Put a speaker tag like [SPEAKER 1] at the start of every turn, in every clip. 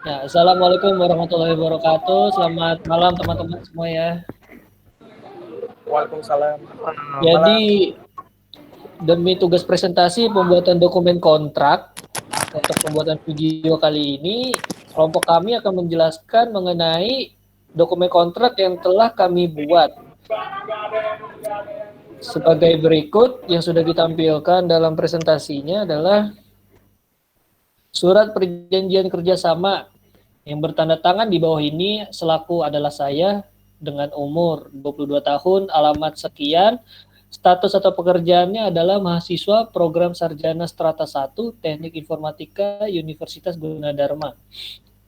[SPEAKER 1] Ya, Assalamualaikum warahmatullahi wabarakatuh. Selamat malam teman-teman semua ya.
[SPEAKER 2] Waalaikumsalam.
[SPEAKER 1] Jadi
[SPEAKER 2] Malam.
[SPEAKER 1] demi tugas presentasi pembuatan dokumen kontrak untuk pembuatan video kali ini, kelompok kami akan menjelaskan mengenai dokumen kontrak yang telah kami buat. Sebagai berikut yang sudah ditampilkan dalam presentasinya adalah surat perjanjian kerjasama yang bertanda tangan di bawah ini selaku adalah saya dengan umur 22 tahun, alamat sekian, status atau pekerjaannya adalah mahasiswa program sarjana strata 1 Teknik Informatika Universitas Gunadarma.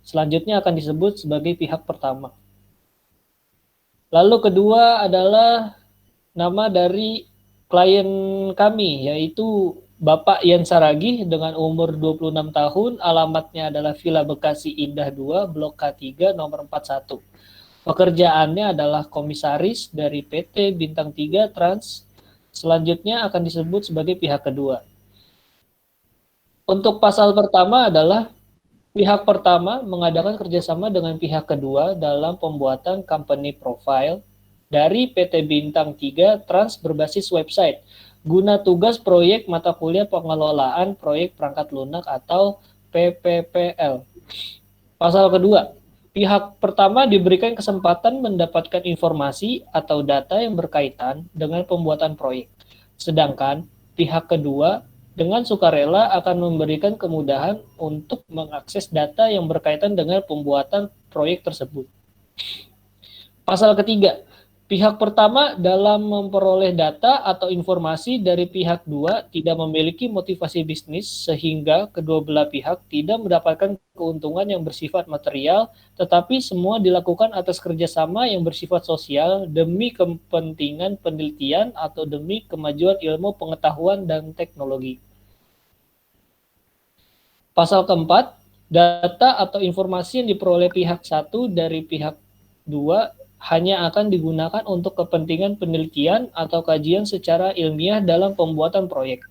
[SPEAKER 1] Selanjutnya akan disebut sebagai pihak pertama. Lalu kedua adalah nama dari klien kami, yaitu Bapak Ian Saragih dengan umur 26 tahun, alamatnya adalah Villa Bekasi Indah 2, Blok K3, nomor 41. Pekerjaannya adalah komisaris dari PT Bintang 3 Trans. Selanjutnya akan disebut sebagai pihak kedua. Untuk pasal pertama adalah pihak pertama mengadakan kerjasama dengan pihak kedua dalam pembuatan company profile dari PT Bintang 3 Trans berbasis website guna tugas proyek mata kuliah pengelolaan proyek perangkat lunak atau PPPL. Pasal kedua, pihak pertama diberikan kesempatan mendapatkan informasi atau data yang berkaitan dengan pembuatan proyek. Sedangkan pihak kedua dengan sukarela akan memberikan kemudahan untuk mengakses data yang berkaitan dengan pembuatan proyek tersebut. Pasal ketiga, pihak pertama dalam memperoleh data atau informasi dari pihak dua tidak memiliki motivasi bisnis sehingga kedua belah pihak tidak mendapatkan keuntungan yang bersifat material, tetapi semua dilakukan atas kerjasama yang bersifat sosial demi kepentingan penelitian atau demi kemajuan ilmu pengetahuan dan teknologi. Pasal keempat, data atau informasi yang diperoleh pihak satu dari pihak dua hanya akan digunakan untuk kepentingan penelitian atau kajian secara ilmiah dalam pembuatan proyek,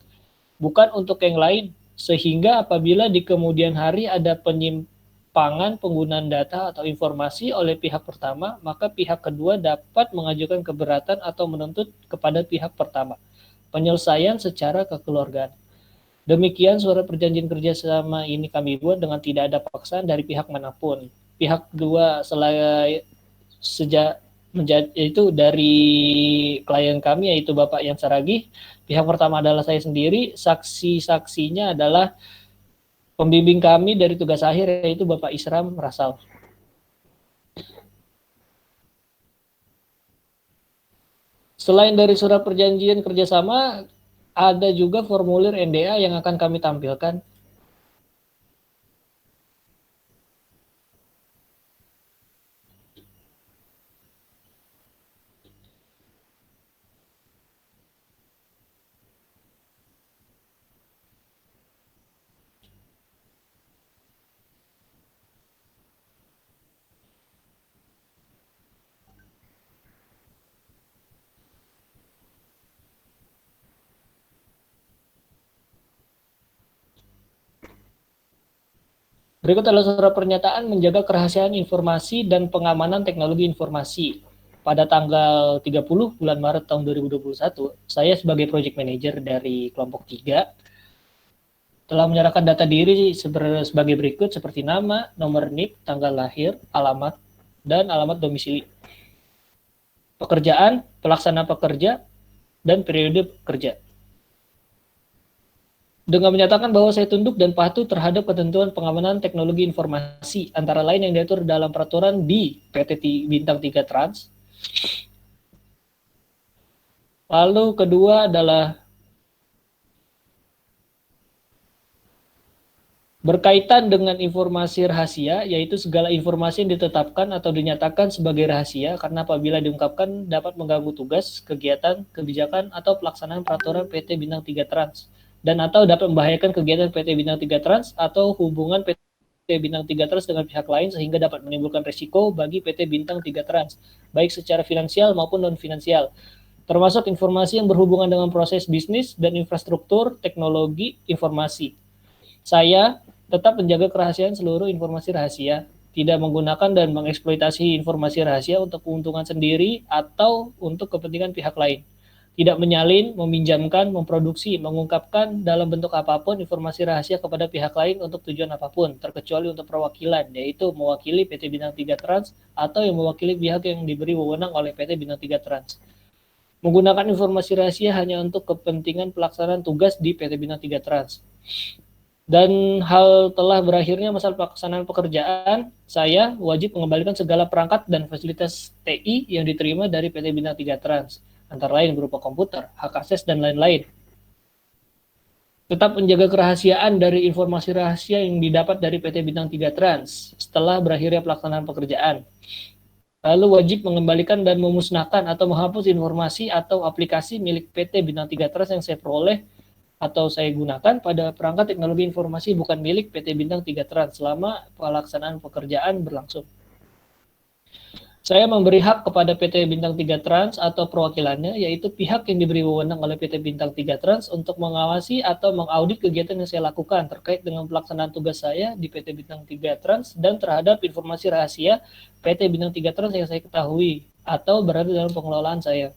[SPEAKER 1] bukan untuk yang lain, sehingga apabila di kemudian hari ada penyimpangan penggunaan data atau informasi oleh pihak pertama, maka pihak kedua dapat mengajukan keberatan atau menuntut kepada pihak pertama. Penyelesaian secara kekeluargaan. Demikian surat perjanjian kerjasama ini kami buat dengan tidak ada paksaan dari pihak manapun. Pihak kedua sejak itu dari klien kami yaitu Bapak Ian Saragih. Pihak pertama adalah saya sendiri, saksi-saksinya adalah pembimbing kami dari tugas akhir yaitu Bapak Isram Rasal. Selain dari surat perjanjian kerjasama, ada juga formulir NDA yang akan kami tampilkan. Berikut adalah surat pernyataan menjaga kerahasiaan informasi dan pengamanan teknologi informasi. Pada tanggal 30 bulan Maret tahun 2021, saya sebagai project manager dari kelompok 3 telah menyerahkan data diri sebagai berikut seperti nama, nomor NIP, tanggal lahir, alamat, dan alamat domisili. Pekerjaan, pelaksana pekerja, dan periode kerja. Dengan menyatakan bahwa saya tunduk dan patuh terhadap ketentuan pengamanan teknologi informasi, antara lain yang diatur dalam peraturan di PT Bintang 3 Trans. Lalu kedua adalah berkaitan dengan informasi rahasia, yaitu segala informasi yang ditetapkan atau dinyatakan sebagai rahasia karena apabila diungkapkan dapat mengganggu tugas, kegiatan, kebijakan, atau pelaksanaan peraturan PT Bintang 3 Trans, dan atau dapat membahayakan kegiatan PT Bintang 3 Trans atau hubungan PT Bintang 3 Trans dengan pihak lain sehingga dapat menimbulkan risiko bagi PT Bintang 3 Trans, baik secara finansial maupun non-finansial, termasuk informasi yang berhubungan dengan proses bisnis dan infrastruktur teknologi informasi. Saya tetap menjaga kerahasiaan seluruh informasi rahasia, tidak menggunakan dan mengeksploitasi informasi rahasia untuk keuntungan sendiri atau untuk kepentingan pihak lain. Tidak menyalin, meminjamkan, memproduksi, mengungkapkan dalam bentuk apapun informasi rahasia kepada pihak lain untuk tujuan apapun, terkecuali untuk perwakilan, yaitu mewakili PT Bintang 3 Trans atau yang mewakili pihak yang diberi wewenang oleh PT Bintang 3 Trans. Menggunakan informasi rahasia hanya untuk kepentingan pelaksanaan tugas di PT Bintang 3 Trans. Dan hal telah berakhirnya masa pelaksanaan pekerjaan, saya wajib mengembalikan segala perangkat dan fasilitas TI yang diterima dari PT Bintang 3 Trans, antara lain berupa komputer, hak akses, dan lain-lain. Tetap menjaga kerahasiaan dari informasi rahasia yang didapat dari PT Bintang 3 Trans setelah berakhirnya pelaksanaan pekerjaan. Lalu wajib mengembalikan dan memusnahkan atau menghapus informasi atau aplikasi milik PT Bintang 3 Trans yang saya peroleh atau saya gunakan pada perangkat teknologi informasi bukan milik PT Bintang 3 Trans selama pelaksanaan pekerjaan berlangsung. Saya memberi hak kepada PT Bintang 3 Trans atau perwakilannya, yaitu pihak yang diberi wewenang oleh PT Bintang 3 Trans untuk mengawasi atau mengaudit kegiatan yang saya lakukan terkait dengan pelaksanaan tugas saya di PT Bintang 3 Trans dan terhadap informasi rahasia PT Bintang 3 Trans yang saya ketahui atau berada dalam pengelolaan saya.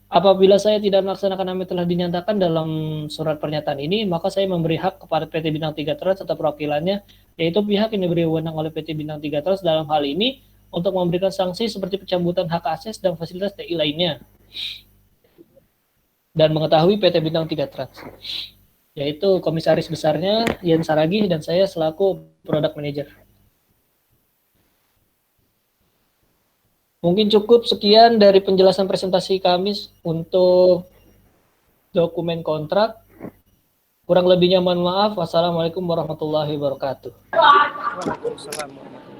[SPEAKER 1] Apabila saya tidak melaksanakan apa yang telah dinyatakan dalam surat pernyataan ini, maka saya memberi hak kepada PT Bintang 3 Trans atau perwakilannya, yaitu pihak yang diberi wewenang oleh PT Bintang 3 Trans dalam hal ini untuk memberikan sanksi seperti pencabutan hak akses dan fasilitas TI lainnya. Dan mengetahui PT Bintang 3 Trans, yaitu komisaris besarnya Yen Saragih dan saya selaku product manager. Mungkin cukup sekian dari penjelasan presentasi kami untuk dokumen kontrak. Kurang lebihnya mohon maaf. Wassalamualaikum warahmatullahi wabarakatuh.
[SPEAKER 2] Waalaikumsalam warahmatullahi wabarakatuh.